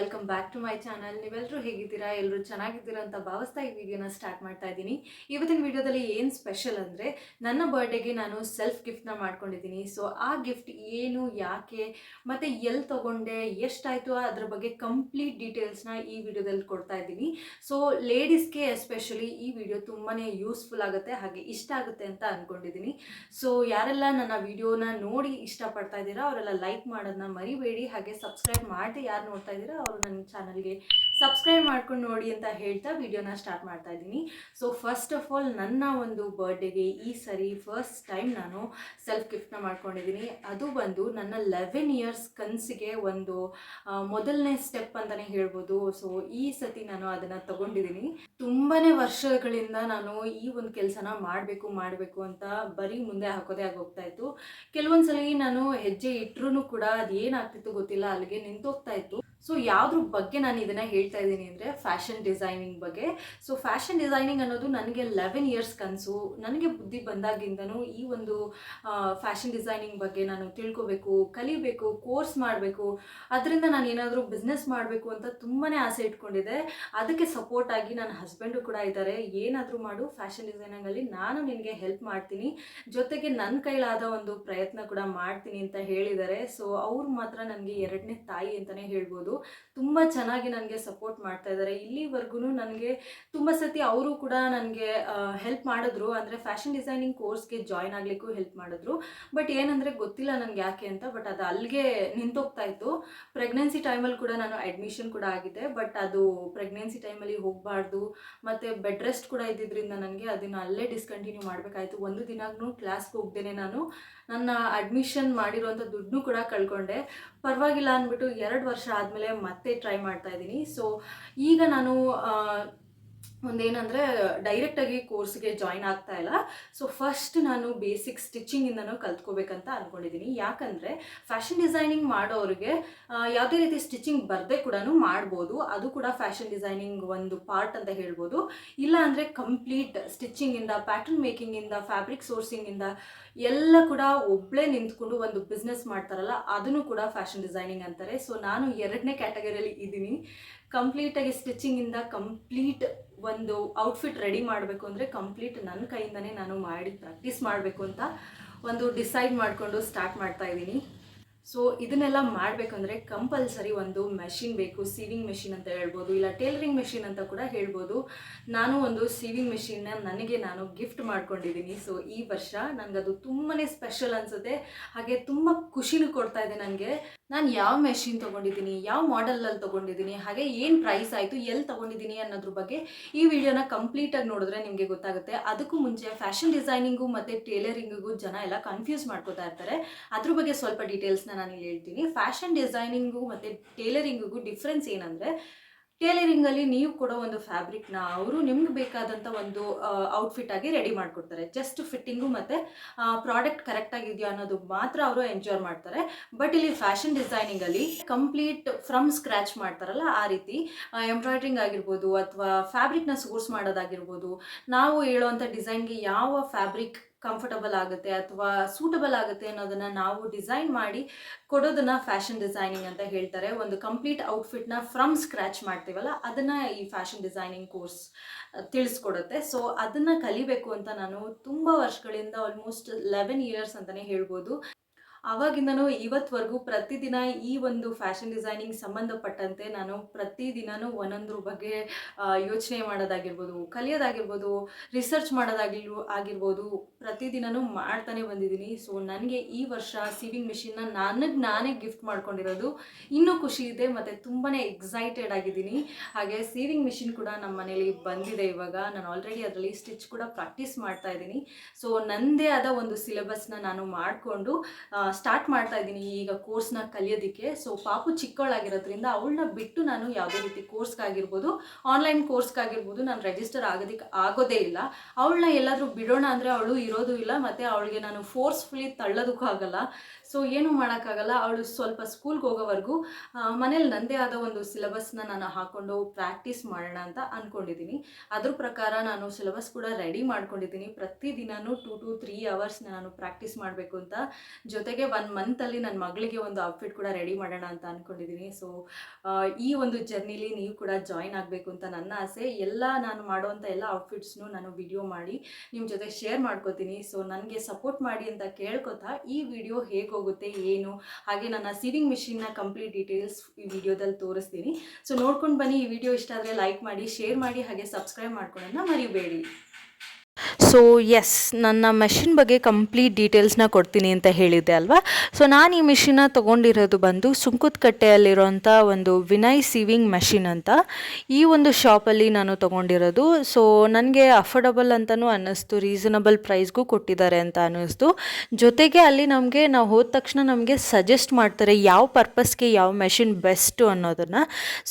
Welcome back to my channel. ನೀವೆಲ್ಲರೂ ಹೇಗಿದ್ದೀರಾ? ಎಲ್ಲರೂ ಚೆನ್ನಾಗಿದ್ದೀರಾ ಅಂತ ಭಾವಿಸ್ತಾ ಈ ವಿಡಿಯೋನ ಸ್ಟಾರ್ಟ್ ಮಾಡ್ತಾ ಇದ್ದೀನಿ. ಇವತ್ತಿನ ವಿಡಿಯೋದಲ್ಲಿ ಏನು ಸ್ಪೆಷಲ್ ಅಂದರೆ, ನನ್ನ ಬರ್ಡೇಗೆ ನಾನು ಸೆಲ್ಫ್ ಗಿಫ್ಟ್ನ ಮಾಡ್ಕೊಂಡಿದ್ದೀನಿ. ಸೊ ಆ ಗಿಫ್ಟ್ ಏನು, ಯಾಕೆ ಮತ್ತು ಎಲ್ಲಿ ತೊಗೊಂಡೆ, ಎಷ್ಟಾಯಿತು ಅದ್ರ ಬಗ್ಗೆ ಕಂಪ್ಲೀಟ್ ಡೀಟೇಲ್ಸ್ನ ಈ ವಿಡಿಯೋದಲ್ಲಿ ಕೊಡ್ತಾ ಇದ್ದೀನಿ. ಸೊ ಲೇಡೀಸ್ಗೆ ಎಸ್ಪೆಷಲಿ ಈ ವಿಡಿಯೋ ತುಂಬಾ ಯೂಸ್ಫುಲ್ ಆಗುತ್ತೆ, ಹಾಗೆ ಇಷ್ಟ ಆಗುತ್ತೆ ಅಂತ ಅಂದ್ಕೊಂಡಿದ್ದೀನಿ. ಸೊ ಯಾರೆಲ್ಲ ನನ್ನ ವಿಡಿಯೋನ ನೋಡಿ ಇಷ್ಟಪಡ್ತಾ ಇದ್ದೀರಾ ಅವರೆಲ್ಲ ಲೈಕ್ ಮಾಡೋದನ್ನ ಮರಿಬೇಡಿ. ಹಾಗೆ ಸಬ್ಸ್ಕ್ರೈಬ್ ಮಾಡಿ ಯಾರು ನೋಡ್ತಾ ಇದ್ದೀರಾ ಅವರು ನನ್ನ ಚಾನಲ್ಗೆ ಸಬ್ಸ್ಕ್ರೈಬ್ ಮಾಡ್ಕೊಂಡು ನೋಡಿ ಅಂತ ಹೇಳ್ತಾ ವಿಡಿಯೋನ ಸ್ಟಾರ್ಟ್ ಮಾಡ್ತಾ ಇದ್ದೀನಿ. ಸೊ ಫಸ್ಟ್ ಆಫ್ ಆಲ್ ನನ್ನ ಒಂದು ಬರ್ಡೇಗೆ ಈ ಸರಿ ಫಸ್ಟ್ ಟೈಮ್ ನಾನು ಸೆಲ್ಫ್ ಗಿಫ್ಟ್ನ ಮಾಡ್ಕೊಂಡಿದ್ದೀನಿ. ಅದು ಬಂದು ನನ್ನ 11 ಇಯರ್ಸ್ ಕನಸಿಗೆ ಒಂದು ಮೊದಲನೇ ಸ್ಟೆಪ್ ಅಂತಲೇ ಹೇಳ್ಬೋದು. ಸೊ ಈ ಸತಿ ನಾನು ಅದನ್ನು ತಗೊಂಡಿದ್ದೀನಿ. ತುಂಬಾ ವರ್ಷಗಳಿಂದ ನಾನು ಈ ಒಂದು ಕೆಲಸನ ಮಾಡಬೇಕು ಅಂತ ಬರೀ ಮುಂದೆ ಹಾಕೋದೇ ಆಗೋಗ್ತಾ ಇತ್ತು. ಕೆಲವೊಂದ್ಸಲಿ ನಾನು ಹೆಜ್ಜೆ ಇಟ್ಟರೂ ಕೂಡ ಅದು ಏನಾಗ್ತಿತ್ತು ಗೊತ್ತಿಲ್ಲ, ಅಲ್ಲಿಗೆ ನಿಂತೋಗ್ತಾ ಇತ್ತು. ಸೊ ಯಾವುದ್ರ ಬಗ್ಗೆ ನಾನು ಇದನ್ನು ಹೇಳ್ತಾ ಇದ್ದೀನಿ ಅಂದರೆ ಫ್ಯಾಷನ್ ಡಿಸೈನಿಂಗ್ ಬಗ್ಗೆ. ಸೊ ಫ್ಯಾಷನ್ ಡಿಸೈನಿಂಗ್ ಅನ್ನೋದು ನನಗೆ 11 ಇಯರ್ಸ್ ಕನಸು. ನನಗೆ ಬುದ್ಧಿ ಬಂದಾಗಿಂದನೂ ಈ ಒಂದು ಫ್ಯಾಷನ್ ಡಿಸೈನಿಂಗ್ ಬಗ್ಗೆ ನಾನು ತಿಳ್ಕೊಬೇಕು, ಕಲಿಬೇಕು, ಕೋರ್ಸ್ ಮಾಡಬೇಕು, ಅದರಿಂದ ನಾನು ಏನಾದರೂ ಬಿಸ್ನೆಸ್ ಮಾಡಬೇಕು ಅಂತ ತುಂಬಾ ಆಸೆ ಇಟ್ಕೊಂಡಿದ್ದೆ. ಅದಕ್ಕೆ ಸಪೋರ್ಟ್ ಆಗಿ ನನ್ನ ಹಸ್ಬೆಂಡು ಕೂಡ ಇದ್ದಾರೆ. ಏನಾದರೂ ಮಾಡು, ಫ್ಯಾಷನ್ ಡಿಸೈನಿಂಗಲ್ಲಿ ನಾನು ನಿನಗೆ ಹೆಲ್ಪ್ ಮಾಡ್ತೀನಿ, ಜೊತೆಗೆ ನನ್ನ ಕೈಲಾದ ಒಂದು ಪ್ರಯತ್ನ ಕೂಡ ಮಾಡ್ತೀನಿ ಅಂತ ಹೇಳಿದ್ದಾರೆ. ಸೊ ಅವ್ರು ಮಾತ್ರ ನನಗೆ ಎರಡನೇ ತಾಯಿ ಅಂತಲೇ ಹೇಳ್ಬೋದು. ತುಂಬ ಚೆನ್ನಾಗಿ ನನಗೆ ಸಪೋರ್ಟ್ ಮಾಡ್ತಾ ಇದ್ದಾರೆ. ಇಲ್ಲಿವರೆಗೂ ನನಗೆ ತುಂಬ ಸತಿ ಅವರು ಕೂಡ ನನಗೆ ಹೆಲ್ಪ್ ಮಾಡಿದ್ರು, ಅಂದರೆ ಫ್ಯಾಷನ್ ಡಿಸೈನಿಂಗ್ ಕೋರ್ಸ್ಗೆ ಜಾಯ್ನ್ ಆಗಲಿಕ್ಕೂ ಹೆಲ್ಪ್ ಮಾಡಿದ್ರು. ಬಟ್ ಏನಂದರೆ ಗೊತ್ತಿಲ್ಲ ನನಗೆ ಯಾಕೆ ಅಂತ, ಬಟ್ ಅದು ಅಲ್ಲಿಗೆ ನಿಂತೋಗ್ತಾ ಇತ್ತು. ಪ್ರೆಗ್ನೆನ್ಸಿ ಟೈಮಲ್ಲಿ ಕೂಡ ನಾನು ಅಡ್ಮಿಷನ್ ಕೂಡ ಆಗಿದೆ, ಬಟ್ ಅದು ಪ್ರೆಗ್ನೆನ್ಸಿ ಟೈಮಲ್ಲಿ ಹೋಗಬಾರ್ದು ಮತ್ತು ಬೆಡ್ ರೆಸ್ಟ್ ಕೂಡ ಇದ್ದಿದ್ದರಿಂದ ನನಗೆ ಅದನ್ನು ಅಲ್ಲೇ ಡಿಸ್ಕಂಟಿನ್ಯೂ ಮಾಡಬೇಕಾಯಿತು. ಒಂದು ದಿನಾಗೂ ಕ್ಲಾಸ್ಗೆ ಹೋಗ್ದೇನೆ ನಾನು ನನ್ನ ಅಡ್ಮಿಷನ್ ಮಾಡಿರೋಂಥ ದುಡ್ಡು ಕೂಡ ಕಳ್ಕೊಂಡೆ. ಪರವಾಗಿಲ್ಲ ಅಂದ್ಬಿಟ್ಟು 2 ವರ್ಷ ಆದಮೇಲೆ ಮತ್ತೆ ಟ್ರೈ ಮಾಡ್ತಾ ಇದ್ದೀನಿ. ಸೊ ಈಗ ನಾನು ಒಂದೇನಂದರೆ ಡೈರೆಕ್ಟಾಗಿ ಕೋರ್ಸ್ಗೆ ಜಾಯ್ನ್ ಆಗ್ತಾ ಇಲ್ಲ. ಸೊ ಫಸ್ಟ್ ನಾನು ಬೇಸಿಕ್ ಸ್ಟಿಚಿಂಗಿಂದನೂ ಕಲ್ತ್ಕೋಬೇಕಂತ ಅಂದ್ಕೊಂಡಿದ್ದೀನಿ. ಯಾಕಂದರೆ ಫ್ಯಾಷನ್ ಡಿಸೈನಿಂಗ್ ಮಾಡೋರಿಗೆ ಯಾವುದೇ ರೀತಿ ಸ್ಟಿಚಿಂಗ್ ಬರದೆ ಕೂಡ ಮಾಡ್ಬೋದು. ಅದು ಕೂಡ ಫ್ಯಾಷನ್ ಡಿಸೈನಿಂಗ್ ಒಂದು ಪಾರ್ಟ್ ಅಂತ ಹೇಳ್ಬೋದು. ಇಲ್ಲ ಅಂದರೆ ಕಂಪ್ಲೀಟ್ ಸ್ಟಿಚಿಂಗಿಂದ, ಪ್ಯಾಟರ್ನ್ ಮೇಕಿಂಗಿಂದ, ಫ್ಯಾಬ್ರಿಕ್ ಸೋರ್ಸಿಂಗಿಂದ ಎಲ್ಲ ಕೂಡ ಒಬ್ಬಳೇ ನಿಂತ್ಕೊಂಡು ಒಂದು ಬಿಸ್ನೆಸ್ ಮಾಡ್ತಾರಲ್ಲ, ಅದನ್ನು ಕೂಡ ಫ್ಯಾಷನ್ ಡಿಸೈನಿಂಗ್ ಅಂತಾರೆ. ಸೊ ನಾನು ಎರಡನೇ ಕ್ಯಾಟಗರಿಯಲ್ಲಿ ಇದ್ದೀನಿ. ಕಂಪ್ಲೀಟಾಗಿ ಸ್ಟಿಚಿಂಗಿಂದ ಕಂಪ್ಲೀಟ್ ಒಂದು ಔಟ್ಫಿಟ್ ರೆಡಿ ಮಾಡಬೇಕು ಅಂದರೆ ಕಂಪ್ಲೀಟ್ ನನ್ನ ಕೈಯಿಂದನೇ ನಾನು ಮಾಡಿ ಪ್ರಾಕ್ಟೀಸ್ ಮಾಡಬೇಕು ಅಂತ ಒಂದು ಡಿಸೈಡ್ ಮಾಡಿಕೊಂಡು ಸ್ಟಾರ್ಟ್ ಮಾಡ್ತಾ ಇದ್ದೀನಿ. ಸೊ ಇದನ್ನೆಲ್ಲ ಮಾಡಬೇಕಂದ್ರೆ ಕಂಪಲ್ಸರಿ ಒಂದು ಮೆಷಿನ್ ಬೇಕು. ಸೀವಿಂಗ್ ಮೆಷಿನ್ ಅಂತ ಹೇಳ್ಬೋದು, ಇಲ್ಲ ಟೇಲರಿಂಗ್ ಮೆಷಿನ್ ಅಂತ ಕೂಡ ಹೇಳ್ಬೋದು. ನಾನು ಒಂದು ಸೀವಿಂಗ್ ಮೆಷಿನ್ನ ನನಗೆ ನಾನು ಗಿಫ್ಟ್ ಮಾಡ್ಕೊಂಡಿದ್ದೀನಿ. ಸೊ ಈ ವರ್ಷ ನನಗದು ತುಂಬಾ ಸ್ಪೆಷಲ್ ಅನಿಸುತ್ತೆ, ಹಾಗೆ ತುಂಬ ಖುಷಿನೂ ಕೊಡ್ತಾ ಇದೆ ನನಗೆ. ನಾನು ಯಾವ ಮೆಷಿನ್ ತೊಗೊಂಡಿದ್ದೀನಿ, ಯಾವ ಮಾಡೆಲಲ್ಲಿ ತೊಗೊಂಡಿದ್ದೀನಿ, ಹಾಗೆ ಏನು ಪ್ರೈಸ್ ಆಯಿತು, ಎಲ್ಲಿ ತೊಗೊಂಡಿದ್ದೀನಿ ಅನ್ನೋದ್ರ ಬಗ್ಗೆ ಈ ವಿಡಿಯೋನ ಕಂಪ್ಲೀಟಾಗಿ ನೋಡಿದ್ರೆ ನಿಮಗೆ ಗೊತ್ತಾಗುತ್ತೆ. ಅದಕ್ಕೂ ಮುಂಚೆ ಫ್ಯಾಷನ್ ಡಿಸೈನಿಂಗು ಮತ್ತು ಟೇಲರಿಂಗಿಗೂ ಜನ ಎಲ್ಲ ಕನ್ಫ್ಯೂಸ್ ಮಾಡ್ಕೋತಾ ಇರ್ತಾರೆ. ಅದ್ರ ಬಗ್ಗೆ ಸ್ವಲ್ಪ ಡೀಟೇಲ್ಸ್ನ ನಾನು ಇಲ್ಲಿ ಹೇಳ್ತೀನಿ. ಫ್ಯಾಷನ್ ಡಿಸೈನಿಂಗು ಮತ್ತು ಟೇಲರಿಂಗಿಗೂ ಡಿಫ್ರೆನ್ಸ್ ಏನಂದರೆ, ಟೇಲರಿಂಗಲ್ಲಿ ನೀವು ಕೊಡೋ ಒಂದು ಫ್ಯಾಬ್ರಿಕ್ನ ಅವರು ನಿಮ್ಗೆ ಬೇಕಾದಂಥ ಒಂದು ಔಟ್ಫಿಟ್ ಆಗಿ ರೆಡಿ ಮಾಡಿಕೊಡ್ತಾರೆ. ಜಸ್ಟ್ ಫಿಟ್ಟಿಂಗು ಮತ್ತು ಪ್ರಾಡಕ್ಟ್ ಕರೆಕ್ಟಾಗಿದೆಯಾ ಅನ್ನೋದು ಮಾತ್ರ ಅವರು ಎಂಜಾಯ್ ಮಾಡ್ತಾರೆ. ಬಟ್ ಇಲ್ಲಿ ಫ್ಯಾಷನ್ ಡಿಸೈನಿಂಗಲ್ಲಿ ಕಂಪ್ಲೀಟ್ ಫ್ರಮ್ ಸ್ಕ್ರ್ಯಾಚ್ ಮಾಡ್ತಾರಲ್ಲ, ಆ ರೀತಿ ಎಂಬ್ರಾಯ್ಡ್ರಿಂಗ್ ಆಗಿರ್ಬೋದು ಅಥವಾ ಫ್ಯಾಬ್ರಿಕ್ನ ಸೋರ್ಸ್ ಮಾಡೋದಾಗಿರ್ಬೋದು, ನಾವು ಹೇಳೋವಂಥ ಡಿಸೈನ್ಗೆ ಯಾವ ಫ್ಯಾಬ್ರಿಕ್ ಕಂಫರ್ಟಬಲ್ ಆಗುತ್ತೆ ಅಥವಾ ಸೂಟಬಲ್ ಆಗುತ್ತೆ ಅನ್ನೋದನ್ನು ನಾವು ಡಿಸೈನ್ ಮಾಡಿ ಕೊಡೋದನ್ನು ಫ್ಯಾಷನ್ ಡಿಸೈನಿಂಗ್ ಅಂತ ಹೇಳ್ತಾರೆ. ಒಂದು ಕಂಪ್ಲೀಟ್ ಔಟ್ಫಿಟ್ನ ಫ್ರಮ್ ಸ್ಕ್ರ್ಯಾಚ್ ಮಾಡ್ತೀವಲ್ಲ, ಅದನ್ನು ಈ ಫ್ಯಾಷನ್ ಡಿಸೈನಿಂಗ್ ಕೋರ್ಸ್ ತಿಳಿಸ್ಕೊಡುತ್ತೆ. ಸೊ ಅದನ್ನು ಕಲಿಬೇಕು ಅಂತ ನಾನು ತುಂಬ ವರ್ಷಗಳಿಂದ ಆಲ್ಮೋಸ್ಟ್ 11 ಇಯರ್ಸ್ ಅಂತಲೇ ಹೇಳ್ಬೋದು, ಆವಾಗಿಂದನೂ ಇವತ್ತವರೆಗೂ ಪ್ರತಿದಿನ ಈ ಒಂದು ಫ್ಯಾಷನ್ ಡಿಸೈನಿಂಗ್ ಸಂಬಂಧಪಟ್ಟಂತೆ ನಾನು ಪ್ರತಿದಿನವೂ ಒಂದೊಂದ್ರ ಬಗ್ಗೆ ಯೋಚನೆ ಮಾಡೋದಾಗಿರ್ಬೋದು, ಕಲಿಯೋದಾಗಿರ್ಬೋದು, ರಿಸರ್ಚ್ ಆಗಿರ್ಬೋದು, ಪ್ರತಿದಿನವೂ ಮಾಡ್ತಾನೆ ಬಂದಿದ್ದೀನಿ. ಸೊ ನನಗೆ ಈ ವರ್ಷ ಸೀವಿಂಗ್ ಮಿಷಿನ್ನ ನನಗೆ ನಾನೇ ಗಿಫ್ಟ್ ಮಾಡ್ಕೊಂಡಿರೋದು ಇನ್ನೂ ಖುಷಿ ಇದೆ ಮತ್ತು ತುಂಬಾ ಎಕ್ಸೈಟೆಡ್ ಆಗಿದ್ದೀನಿ. ಹಾಗೆ ಸೀವಿಂಗ್ ಮಿಷಿನ್ ಕೂಡ ನಮ್ಮ ಮನೇಲಿ ಬಂದಿದೆ. ಇವಾಗ ನಾನು ಆಲ್ರೆಡಿ ಅದರಲ್ಲಿ ಸ್ಟಿಚ್ ಕೂಡ ಪ್ರಾಕ್ಟೀಸ್ ಮಾಡ್ತಾ ಇದ್ದೀನಿ. ಸೊ ನನ್ನದೇ ಆದ ಒಂದು ಸಿಲೆಬಸ್ನ ನಾನು ಮಾಡಿಕೊಂಡು ಸ್ಟಾರ್ಟ್ ಮಾಡ್ತಾ ಇದ್ದೀನಿ ಈಗ ಕೋರ್ಸ್ನ ಕಲಿಯೋದಕ್ಕೆ. ಸೊ ಪಾಪು ಚಿಕ್ಕವಳಾಗಿರೋದ್ರಿಂದ ಅವಳನ್ನ ಬಿಟ್ಟು ನಾನು ಯಾವುದೇ ರೀತಿ ಕೋರ್ಸ್ಗಾಗಿರ್ಬೋದು, ಆನ್ಲೈನ್ ಕೋರ್ಸ್ಗಾಗಿರ್ಬೋದು ನಾನು ರಿಜಿಸ್ಟರ್ ಆಗೋದೇ ಇಲ್ಲ. ಅವಳನ್ನ ಎಲ್ಲಾದರೂ ಬಿಡೋಣ ಅಂದರೆ ಅವಳು ಇರೋದು ಇಲ್ಲ, ಮತ್ತು ಅವಳಿಗೆ ನಾನು ಫೋರ್ಸ್ಫುಲಿ ತಳ್ಳೋದಕ್ಕೂ ಆಗಲ್ಲ. ಸೊ ಏನೂ ಮಾಡೋಕ್ಕಾಗಲ್ಲ. ಅವಳು ಸ್ವಲ್ಪ ಸ್ಕೂಲ್ಗೆ ಹೋಗೋವರೆಗೂ ಮನೇಲಿ ನನ್ನದೇ ಆದ ಒಂದು ಸಿಲೆಬಸ್ನ ನಾನು ಹಾಕ್ಕೊಂಡು ಪ್ರಾಕ್ಟೀಸ್ ಮಾಡೋಣ ಅಂತ ಅಂದ್ಕೊಂಡಿದ್ದೀನಿ. ಅದ್ರ ಪ್ರಕಾರ ನಾನು ಸಿಲೆಬಸ್ ಕೂಡ ರೆಡಿ ಮಾಡ್ಕೊಂಡಿದ್ದೀನಿ. ಪ್ರತಿದಿನವೂ 2 to 3 ಅವರ್ಸ್ನ ನಾನು ಪ್ರಾಕ್ಟೀಸ್ ಮಾಡಬೇಕು ಅಂತ. ಜೊತೆಗೆ ಜೊತೆಗೆ 1 ಮಂತಲ್ಲಿ ನನ್ನ ಮಗಳಿಗೆ ಒಂದು ಔಟ್ಫಿಟ್ ಕೂಡ ರೆಡಿ ಮಾಡೋಣ ಅಂತ ಅಂದ್ಕೊಂಡಿದ್ದೀನಿ. ಸೊ ಈ ಒಂದು ಜರ್ನಿಲಿ ನೀವು ಕೂಡ ಜಾಯಿನ್ ಆಗಬೇಕು ಅಂತ ನನ್ನ ಆಸೆ. ನಾನು ಮಾಡುವಂಥ ಎಲ್ಲ ಔಟ್ಫಿಟ್ಸ್ನು ನಾನು ವಿಡಿಯೋ ಮಾಡಿ ನಿಮ್ಮ ಜೊತೆ ಶೇರ್ ಮಾಡ್ಕೋತೀನಿ. ಸೊ ನನಗೆ ಸಪೋರ್ಟ್ ಮಾಡಿ ಅಂತ ಕೇಳ್ಕೊತಾ ಈ ವಿಡಿಯೋ ಹೇಗೆ ಹೋಗುತ್ತೆ ಏನು, ಹಾಗೆ ನನ್ನ ಸೀವಿಂಗ್ ಮಿಷಿನ್ನ ಕಂಪ್ಲೀಟ್ ಡೀಟೇಲ್ಸ್ ಈ ವಿಡಿಯೋದಲ್ಲಿ ತೋರಿಸ್ತೀನಿ. ಸೊ ನೋಡ್ಕೊಂಡು ಬನ್ನಿ. ಈ ವಿಡಿಯೋ ಇಷ್ಟ ಆದರೆ ಲೈಕ್ ಮಾಡಿ, ಶೇರ್ ಮಾಡಿ, ಹಾಗೆ ಸಬ್ಸ್ಕ್ರೈಬ್ ಮಾಡ್ಕೊಳ್ಳೋಣ ಮರಿಬೇಡಿ. ಸೊ ಎಸ್, ನನ್ನ ಮೆಷಿನ್ ಬಗ್ಗೆ ಕಂಪ್ಲೀಟ್ ಡೀಟೇಲ್ಸ್ನ ಕೊಡ್ತೀನಿ ಅಂತ ಹೇಳಿದ್ದೆ ಅಲ್ವಾ. ಸೊ ನಾನು ಈ ಮಿಷಿನ್ನ ತೊಗೊಂಡಿರೋದು ಬಂದು ಸುಂಕುತ್ಕಟ್ಟೆಯಲ್ಲಿರೋಂಥ ಒಂದು ವಿನಯ್ ಸೀವಿಂಗ್ ಮೆಷಿನ್ ಅಂತ ಈ ಒಂದು ಶಾಪಲ್ಲಿ ನಾನು ತೊಗೊಂಡಿರೋದು. ಸೊ ನನಗೆ ಅಫೋರ್ಡಬಲ್ ಅಂತಲೂ ಅನ್ನಿಸ್ತು, ರೀಸನಬಲ್ ಪ್ರೈಸ್ಗೂ ಕೊಟ್ಟಿದ್ದಾರೆ ಅಂತ ಅನ್ನಿಸ್ತು. ಜೊತೆಗೆ ಅಲ್ಲಿ ನಾವು ಹೋದ ತಕ್ಷಣ ನಮಗೆ ಸಜೆಸ್ಟ್ ಮಾಡ್ತಾರೆ ಯಾವ ಪರ್ಪಸ್ಗೆ ಯಾವ ಮೆಷಿನ್ ಬೆಸ್ಟು ಅನ್ನೋದನ್ನು.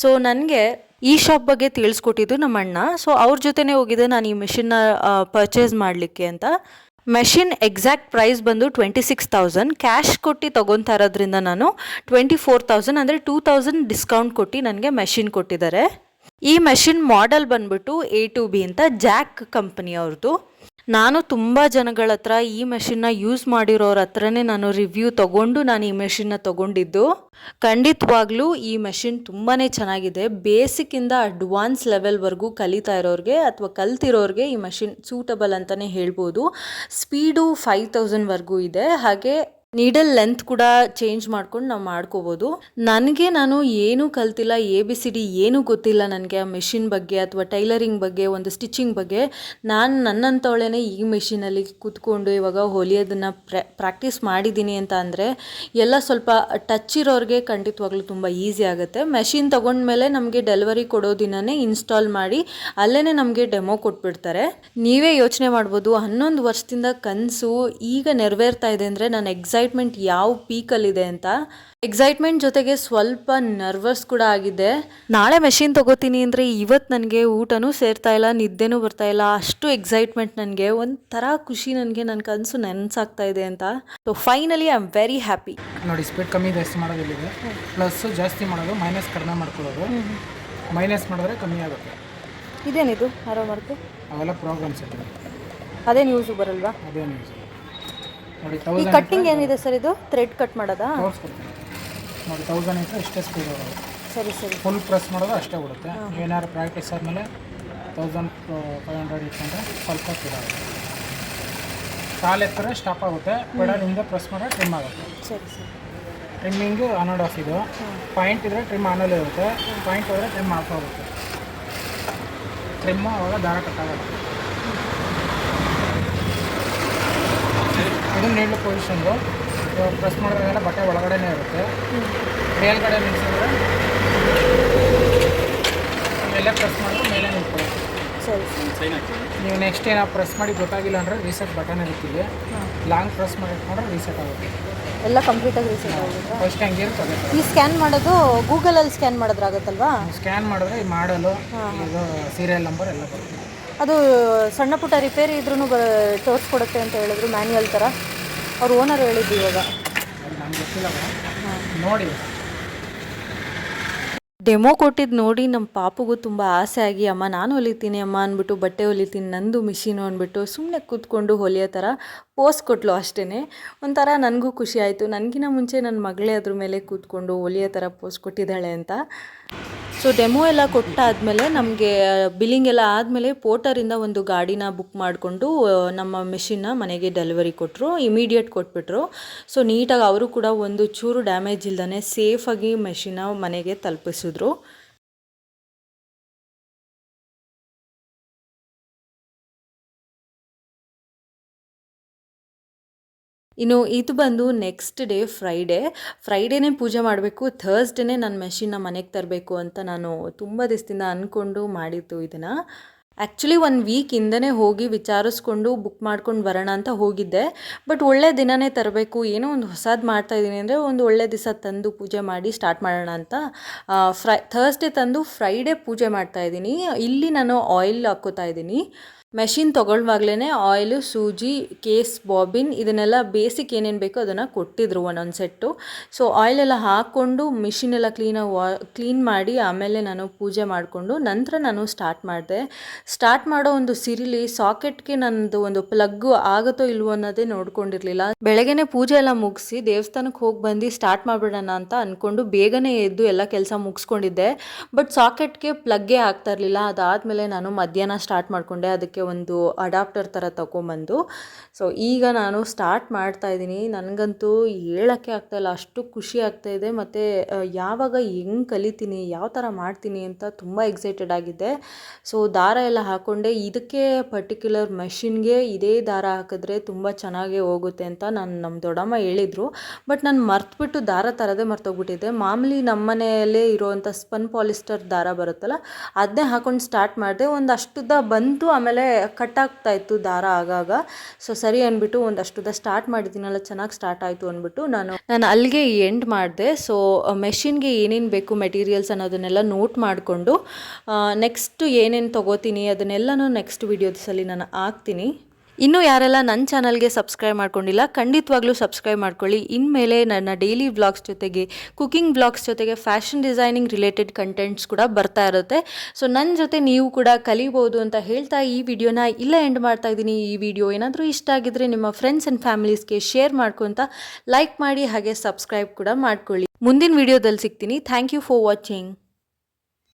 ಸೊ ನನಗೆ ಈ ಶಾಪ್ ಬಗ್ಗೆ ತಿಳಿಸ್ಕೊಟ್ಟಿದ್ದು ನಮ್ಮ ಅಣ್ಣ. ಸೊ ಅವ್ರ ಜೊತೆನೇ ಹೋಗಿದ್ದೆ ನಾನು ಈ ಮೆಷಿನ್ನ ಪರ್ಚೇಸ್ ಮಾಡಲಿಕ್ಕೆ ಅಂತ. ಮೆಷಿನ್ ಎಕ್ಸಾಕ್ಟ್ ಪ್ರೈಸ್ ಬಂದು 26,000. ಕ್ಯಾಶ್ ಕೊಟ್ಟು ತೊಗೊತಾ ಇರೋದ್ರಿಂದ ನಾನು 24,000 ಅಂದರೆ 2,000 ಡಿಸ್ಕೌಂಟ್ ಕೊಟ್ಟು ನನಗೆ ಮೆಷಿನ್ ಕೊಟ್ಟಿದ್ದಾರೆ. ಈ ಮೆಷಿನ್ ಮಾಡೆಲ್ ಬಂದ್ಬಿಟ್ಟು A2B ಅಂತ ಜಾಕ್ ಕಂಪನಿ ಅವ್ರದ್ದು. ನಾನು ತುಂಬ ಜನಗಳ ಹತ್ರ ಈ ಮೆಷಿನ್ನ ಯೂಸ್ ಮಾಡಿರೋರ ಹತ್ರನೇ ನಾನು ರಿವ್ಯೂ ತೊಗೊಂಡು ನಾನು ಈ ಮೆಷಿನ್ನ ತೊಗೊಂಡಿದ್ದು. ಖಂಡಿತವಾಗ್ಲೂ ಈ ಮೆಷಿನ್ ತುಂಬಾ ಚೆನ್ನಾಗಿದೆ. ಬೇಸಿಕ್ಕಿಂದ ಅಡ್ವಾನ್ಸ್ ಲೆವೆಲ್ವರೆಗೂ ಕಲಿತಾ ಇರೋರಿಗೆ ಅಥವಾ ಕಲ್ತಿರೋರಿಗೆ ಈ ಮೆಷಿನ್ ಸೂಟಬಲ್ ಅಂತಲೇ ಹೇಳ್ಬೋದು. ಸ್ಪೀಡು 5,000ವರೆಗೂ ಇದೆ. ಹಾಗೆ ನೀಡಲ್ ಲೆಂತ್ ಕೂಡ ಚೇಂಜ್ ಮಾಡ್ಕೊಂಡು ನಾವು ಮಾಡ್ಕೋಬೋದು. ನಾನು ಏನೂ ಕಲ್ತಿಲ್ಲ, ABCD ಏನೂ ಗೊತ್ತಿಲ್ಲ ನನಗೆ ಆ ಮೆಷಿನ್ ಬಗ್ಗೆ ಅಥವಾ ಟೈಲರಿಂಗ್ ಬಗ್ಗೆ, ಒಂದು ಸ್ಟಿಚಿಂಗ್ ಬಗ್ಗೆ. ನನ್ನಂಥವಳೇ ಈ ಮೆಷಿನಲ್ಲಿ ಕೂತ್ಕೊಂಡು ಇವಾಗ ಹೊಲಿಯೋದನ್ನು ಪ್ರಾಕ್ಟೀಸ್ ಮಾಡಿದ್ದೀನಿ ಅಂತ ಅಂದರೆ ಎಲ್ಲ ಸ್ವಲ್ಪ ಟಚ್ ಇರೋರಿಗೆ ಖಂಡಿತವಾಗ್ಲೂ ತುಂಬ ಈಸಿ ಆಗುತ್ತೆ. ಮೆಷಿನ್ ತೊಗೊಂಡ್ಮೇಲೆ ನಮಗೆ ಡೆಲಿವರಿ ಕೊಡೋ ದಿನವೇ ಇನ್ಸ್ಟಾಲ್ ಮಾಡಿ ಅಲ್ಲೇ ನಮಗೆ ಡೆಮೋ ಕೊಟ್ಬಿಡ್ತಾರೆ. ನೀವೇ ಯೋಚನೆ ಮಾಡ್ಬೋದು, 11 ವರ್ಷದಿಂದ ಕನಸು ಈಗ ನೆರವೇರ್ತಾ ಇದೆ ಅಂದರೆ ನಾನು ಎಕ್ಸೈಟ್ಮೆಂಟ್ ಯಾವ ಪೀಕಲ್ಲಿದೆ ಅಂತ. ಎಕ್ಸೈಟ್ಮೆಂಟ್ ಜೊತೆಗೆ ಸ್ವಲ್ಪ ನರ್ವಸ್ ಕೂಡ ಆಗಿದೆ. ನಾಳೆ ಮೆಷಿನ್ ತೊಗೋತೀನಿ ಅಂದರೆ ಇವತ್ತು ನನಗೆ ಊಟನೂ ಸೇರ್ತಾ ಇಲ್ಲ, ನಿದ್ದೆನೂ ಬರ್ತಾ ಇಲ್ಲ. ಅಷ್ಟು ಎಕ್ಸೈಟ್ಮೆಂಟ್ ನನಗೆ, ಒಂಥರ ಖುಷಿ ನನಗೆ, ನನ್ನ ಕನಸು ನೆನಸಾಗ್ತಾ ಇದೆ ಅಂತ. So finally I am very happy. ನೋಡಿ, ಸ್ಪೀಡ್ ಕಮ್ಮಿ ಜಾಸ್ತಿ ಮಾಡೋದು ಇಲ್ಲಿದೆ, ಪ್ಲಸ್ಸು ಜಾಸ್ತಿ ಮಾಡೋದು, ಮೈನಸ್ ಕಡಿಮೆ ಮಾಡ್ಕೊಳ್ಳೋದು. ಮೈನಸ್ ಮಾಡಿದ್ರೆ ಕಮ್ಮಿ ಆಗುತ್ತೆ. ಇದೇನಿದು ಆರೋ ಮಾರ್ಕು? ಅವೆಲ್ಲ ಪ್ರೋಗ್ರಾಮ್ಸ್ ಇದೆ. ಅದೇನು ಯೂಸು ಬರಲ್ವಾ? ಅದೇನು ಯೂಸ್ ನೋಡಿ. ಈ ಕಟ್ಟಿಂಗ್ ಏನಿದೆ ಸರ್, ಇದು ಥ್ರೆಡ್ ಕಟ್ ಮಾಡೋದಾ? ತೋರಿಸ್ಕೊಡ್ತೀನಿ ನೋಡಿ. 1000 ಇಟ್ಟರೆ ಇಷ್ಟೇ ಸ್ಪೀಡ್ ಹೋಗೋದು. ಸರಿ ಸರಿ. ಫುಲ್ ಪ್ರೆಸ್ ಮಾಡೋದು ಅಷ್ಟೇ ಬಿಡುತ್ತೆ. ಏನಾದ್ರು ಪ್ರಾಕ್ಟೀಸ್ ಆದಮೇಲೆ 1500 ಇಟ್ಕೊಂಡ್ರೆ ಸ್ವಲ್ಪ ಸ್ಪೀಡ್ ಆಗುತ್ತೆ. ಕಾಲು ಎತ್ತರೆ ಸ್ಟಾಪ್ ಆಗುತ್ತೆ. ಪೆಡಲ್ ಹಿಂದೆ ಪ್ರೆಸ್ ಮಾಡಿದ್ರೆ ಟ್ರಿಮ್ ಆಗುತ್ತೆ. ಸರಿ ಸರಿ. ಟ್ರಿಮ್ಮಿಂಗು ಆನ್ ಆ್ಯಂಡ್ ಆಫ್ ಇದು. ಪಾಯಿಂಟ್ ಇದ್ದರೆ ಟ್ರಿಮ್ ಆನಲ್ಲೇ ಇರುತ್ತೆ, ಪಾಯಿಂಟ್ ಹೋದರೆ ಟ್ರಿಮ್ ಆಫ್ ಆಗುತ್ತೆ. ಟ್ರಿಮ್ಮು ಅವಾಗ ದಾರ ಕಟ್ಟಾಗುತ್ತೆ. ಇದು ನೀಡ್ಲು ಪೊಸಿಷನ್ದು. ಪ್ರೆಸ್ ಮಾಡಿದಾಗೆಲ್ಲ ಬಟ್ಟೆ ಒಳಗಡೆನೇ ಇರುತ್ತೆ. ಮೇಲ್ಗಡೆ ನಿಲ್ಸಿದ್ರೆ ಮೇಲೆ ಪ್ರೆಸ್ ಮಾಡಿದ್ರೆ ಮೇಲೆ ನಿಂತ್ಕೊಳ್ಳುತ್ತೆ. ಸರಿ. ನೀವು ನೆಕ್ಸ್ಟ್ ಏನೋ ಪ್ರೆಸ್ ಮಾಡಿ ಗೊತ್ತಾಗಿಲ್ಲ ಅಂದರೆ ರೀಸೆಟ್ ಬಟನ್ ಇರ್ತೀವಿ. ಲಾಂಗ್ ಪ್ರೆಸ್ ಮಾಡಿ ಇಟ್ಕೊಂಡ್ರೆ ರೀಸೆಟ್ ಆಗುತ್ತೆ. ಎಲ್ಲ ಕಂಪ್ಲೀಟಾಗಿ ರೀಸೆಟ್ ಆಗುತ್ತೆ. ಫಸ್ಟ್ ಹಂಗೆ ಇರ್ತದೆ. ಈ ಸ್ಕ್ಯಾನ್ ಮಾಡೋದು ಗೂಗಲಲ್ಲಿ ಸ್ಕ್ಯಾನ್ ಮಾಡೋದ್ರಾಗುತ್ತಲ್ವಾ? ಸ್ಕ್ಯಾನ್ ಮಾಡಿದ್ರೆ ಈ ಮಾಡಲು, ಇದು ಸೀರಿಯಲ್ ನಂಬರ್ ಎಲ್ಲ ಬರುತ್ತೆ. ಅದು ಸಣ್ಣ ಪುಟ್ಟ ರಿಪೇರಿ ಇದ್ರೂ ತೋರಿಸ್ಕೊಡುತ್ತೆ ಅಂತ ಹೇಳಿದ್ರು, ಮ್ಯಾನ್ಯಲ್ ಥರ. ಅವ್ರು ಓನರ್ ಹೇಳಿದ್ದು ಇವಾಗ. ನಮ್ಗೆ ಗೊತ್ತಿಲ್ಲ, ನೋಡಿ. ಡೆಮೋ ಕೊಟ್ಟಿದ್ದು ನೋಡಿ ನಮ್ಮ ಪಾಪಗೂ ತುಂಬ ಆಸೆ ಆಗಿ, ಅಮ್ಮ ನಾನು ಹೊಲಿತೀನಿ ಅಮ್ಮ ಅಂದ್ಬಿಟ್ಟು, ಬಟ್ಟೆ ಹೊಲಿತೀನಿ ನಂದು ಮಿಷಿನು ಅಂದ್ಬಿಟ್ಟು ಸುಮ್ಮನೆ ಕೂತ್ಕೊಂಡು ಹೊಲಿಯೋ ಥರ ಪೋಸ್ ಕೊಟ್ಲು ಅಷ್ಟೇ. ಒಂಥರ ನನಗೂ ಖುಷಿ ಆಯಿತು. ನನಗಿನ್ನ ಮುಂಚೆ ನನ್ನ ಮಗಳೇ ಅದ್ರ ಮೇಲೆ ಕೂತ್ಕೊಂಡು ಹೊಲಿಯೋ ಥರ ಪೋಸ್ ಕೊಟ್ಟಿದ್ದಾಳೆ ಅಂತ. ಸೊ ಡೆಮೋ ಎಲ್ಲ ಕೊಟ್ಟಾದಮೇಲೆ ನಮಗೆ ಬಿಲ್ಲಿಂಗ್ ಎಲ್ಲ ಆದಮೇಲೆ ಪೋರ್ಟರಿಂದ ಒಂದು ಗಾಡಿನ ಬುಕ್ ಮಾಡಿಕೊಂಡು ನಮ್ಮ ಮೆಷಿನ್ನ ಮನೆಗೆ ಡೆಲಿವರಿ ಕೊಟ್ಟರು. ಇಮಿಡಿಯೇಟ್ ಕೊಟ್ಬಿಟ್ರು. ಸೊ ನೀಟಾಗಿ ಅವರು ಕೂಡ ಒಂದು ಚೂರು ಡ್ಯಾಮೇಜ್ ಇಲ್ದೇ ಸೇಫಾಗಿ ಮೆಷಿನ್ನ ಮನೆಗೆ ತಲುಪಿಸಿದ್ರು. ಇನ್ನು ಇದು ಬಂದು ನೆಕ್ಸ್ಟ್ ಡೇ ಫ್ರೈಡೇನೇ ಪೂಜೆ ಮಾಡಬೇಕು. ಥರ್ಸ್ಡೇನೇ ನನ್ನ ಮೆಷಿನ್ನ ಮನೆಗೆ ತರಬೇಕು ಅಂತ ನಾನು ತುಂಬ ದಿವಸದಿಂದ ಅಂದ್ಕೊಂಡು ಮಾಡಿದ್ದು ಇದನ್ನು. ಆ್ಯಕ್ಚುಲಿ 1 ವೀಕಿಂದನೇ ಹೋಗಿ ವಿಚಾರಿಸ್ಕೊಂಡು ಬುಕ್ ಮಾಡ್ಕೊಂಡು ಬರೋಣ ಅಂತ ಹೋಗಿದ್ದೆ. ಬಟ್ ಒಳ್ಳೆ ದಿನವೇ ತರಬೇಕು, ಏನೋ ಒಂದು ಹೊಸದು ಮಾಡ್ತಾಯಿದ್ದೀನಿ ಅಂದರೆ ಒಂದು ಒಳ್ಳೆ ದಿವಸ ತಂದು ಪೂಜೆ ಮಾಡಿ ಸ್ಟಾರ್ಟ್ ಮಾಡೋಣ ಅಂತ ಥರ್ಸ್ಡೇ ತಂದು ಫ್ರೈಡೇ ಪೂಜೆ ಮಾಡ್ತಾಯಿದ್ದೀನಿ. ಇಲ್ಲಿ ನಾನು ಆಯಿಲ್ ಹಾಕ್ಕೋತಾ ಇದ್ದೀನಿ. ಮೆಷಿನ್ ತೊಗೊಳ್ವಾಗ್ಲೇ ಆಯಿಲು, ಸೂಜಿ, ಕೇಸ್, ಬಾಬಿನ್ ಇದನ್ನೆಲ್ಲ ಬೇಸಿಕ್ ಏನೇನು ಬೇಕೋ ಅದನ್ನು ಕೊಟ್ಟಿದ್ರು ಒಂದೊಂದು ಸೆಟ್ಟು. ಸೊ ಆಯಿಲೆಲ್ಲ ಹಾಕ್ಕೊಂಡು ಮಿಷಿನೆಲ್ಲ ಕ್ಲೀನ್ ಮಾಡಿ ಆಮೇಲೆ ನಾನು ಪೂಜೆ ಮಾಡಿಕೊಂಡು ನಂತರ ನಾನು ಸ್ಟಾರ್ಟ್ ಮಾಡೋ ಒಂದು ಸಿರಿಲಿ ಸಾಕೆಟ್ಗೆ ನನ್ನದು ಒಂದು ಪ್ಲಗ್ಗು ಆಗುತ್ತೋ ಇಲ್ವೋ ಅನ್ನೋದೇ ನೋಡ್ಕೊಂಡಿರಲಿಲ್ಲ. ಬೆಳಗ್ಗೆನೇ ಪೂಜೆ ಎಲ್ಲ ಮುಗಿಸಿ ದೇವಸ್ಥಾನಕ್ಕೆ ಹೋಗಿ ಬಂದು ಸ್ಟಾರ್ಟ್ ಮಾಡಿಬಿಡೋಣ ಅಂತ ಅಂದ್ಕೊಂಡು ಬೇಗನೆ ಎದ್ದು ಎಲ್ಲ ಕೆಲಸ ಮುಗಿಸ್ಕೊಂಡಿದ್ದೆ. ಬಟ್ ಸಾಕೆಟ್ಗೆ ಪ್ಲಗ್ಗೇ ಆಗ್ತಾ ಇರಲಿಲ್ಲ. ಅದಾದಮೇಲೆ ನಾನು ಮಧ್ಯಾಹ್ನ ಸ್ಟಾರ್ಟ್ ಮಾಡಿಕೊಂಡೆ. ಅದಕ್ಕೆ ಒಂದು ಅಡಾಪ್ಟರ್ ಥರ ತೊಗೊಂಬಂದು ಸೊ ಈಗ ನಾನು ಸ್ಟಾರ್ಟ್ ಮಾಡ್ತಾಯಿದ್ದೀನಿ. ನನಗಂತೂ ಹೇಳೋಕ್ಕೆ ಆಗ್ತಾಯಿಲ್ಲ, ಅಷ್ಟು ಖುಷಿ ಆಗ್ತಾಯಿದೆ. ಮತ್ತು ಯಾವಾಗ ಹೆಂಗೆ ಕಲಿತೀನಿ, ಯಾವ ಥರ ಮಾಡ್ತೀನಿ ಅಂತ ತುಂಬ ಎಕ್ಸೈಟೆಡ್ ಆಗಿದ್ದೆ. ಸೊ ದಾರ ಎಲ್ಲ ಹಾಕ್ಕೊಂಡೆ. ಇದಕ್ಕೆ ಪರ್ಟಿಕ್ಯುಲರ್ ಮೆಷಿನ್ಗೆ ಇದೇ ದಾರ ಹಾಕಿದ್ರೆ ತುಂಬ ಚೆನ್ನಾಗೇ ಹೋಗುತ್ತೆ ಅಂತ ನಮ್ಮ ದೊಡ್ಡಮ್ಮ ಹೇಳಿದರು. ಬಟ್ ನಾನು ಮರ್ತುಬಿಟ್ಟು ದಾರ ತರದೇ ಮರ್ತೋಗ್ಬಿಟ್ಟಿದ್ದೆ. ಮಾಮೂಲಿ ನಮ್ಮ ಮನೆಯಲ್ಲೇ ಇರೋವಂಥ ಸ್ಪನ್ ಪಾಲಿಸ್ಟರ್ ದಾರ ಬರುತ್ತಲ್ಲ ಅದನ್ನೇ ಹಾಕೊಂಡು ಸ್ಟಾರ್ಟ್ ಮಾಡಿದೆ. ಒಂದಷ್ಟುದ್ದ ಬಂತು, ಆಮೇಲೆ ಕಟ್ ಆಗ್ತಾಯಿತ್ತು ದಾರ ಆಗಾಗ. ಸೊ ಸರಿ ಅಂದ್ಬಿಟ್ಟು ಒಂದಷ್ಟುದ್ದ ಸ್ಟಾರ್ಟ್ ಮಾಡಿದ್ದೀನಲ್ಲ, ಚೆನ್ನಾಗಿ ಸ್ಟಾರ್ಟ್ ಆಯಿತು ಅಂದ್ಬಿಟ್ಟು ನಾನು ಅಲ್ಲಿಗೆ ಎಂಡ್ ಮಾಡಿದೆ. ಸೊ ಮೆಷಿನ್ಗೆ ಏನೇನು ಬೇಕು ಮೆಟೀರಿಯಲ್ಸ್ ಅನ್ನೋದನ್ನೆಲ್ಲ ನೋಟ್ ಮಾಡಿಕೊಂಡು ನೆಕ್ಸ್ಟ್ ಏನೇನು ತೊಗೋತೀನಿ ಅದನ್ನೆಲ್ಲನೂ ನೆಕ್ಸ್ಟ್ ವೀಡಿಯೋಸಲ್ಲಿ ನಾನು ಹಾಕ್ತೀನಿ. ಇನ್ನೂ ಯಾರೆಲ್ಲ ನನ್ನ ಚಾನಲ್ಗೆ ಸಬ್ಸ್ಕ್ರೈಬ್ ಮಾಡ್ಕೊಂಡಿಲ್ಲ ಖಂಡಿತವಾಗ್ಲೂ ಸಬ್ಸ್ಕ್ರೈಬ್ ಮಾಡ್ಕೊಳ್ಳಿ. ಇನ್ಮೇಲೆ ನನ್ನ ಡೈಲಿ ವ್ಲಾಗ್ಸ್ ಜೊತೆಗೆ ಕುಕಿಂಗ್ ವ್ಲಾಗ್ಸ್ ಜೊತೆಗೆ ಫ್ಯಾಷನ್ ಡಿಸೈನಿಂಗ್ ರಿಲೇಟೆಡ್ ಕಂಟೆಂಟ್ಸ್ ಕೂಡ ಬರ್ತಾ ಇರುತ್ತೆ. ಸೊ ನನ್ನ ಜೊತೆ ನೀವು ಕೂಡ ಕಲಿಬೋದು ಅಂತ ಹೇಳ್ತಾ ಈ ವಿಡಿಯೋನ ಇಲ್ಲೇ ಎಂಡ್ ಮಾಡ್ತಾ ಇದ್ದೀನಿ. ಈ ವಿಡಿಯೋ ಏನಾದರೂ ಇಷ್ಟ ಆಗಿದ್ರೆ ನಿಮ್ಮ ಫ್ರೆಂಡ್ಸ್ ಆ್ಯಂಡ್ ಫ್ಯಾಮಿಲೀಸ್ಗೆ ಶೇರ್ ಮಾಡ್ಕೊತ ಲೈಕ್ ಮಾಡಿ, ಹಾಗೆ ಸಬ್ಸ್ಕ್ರೈಬ್ ಕೂಡ ಮಾಡ್ಕೊಳ್ಳಿ. ಮುಂದಿನ ವಿಡಿಯೋದಲ್ಲಿ ಸಿಗ್ತೀನಿ. Thank you for watching.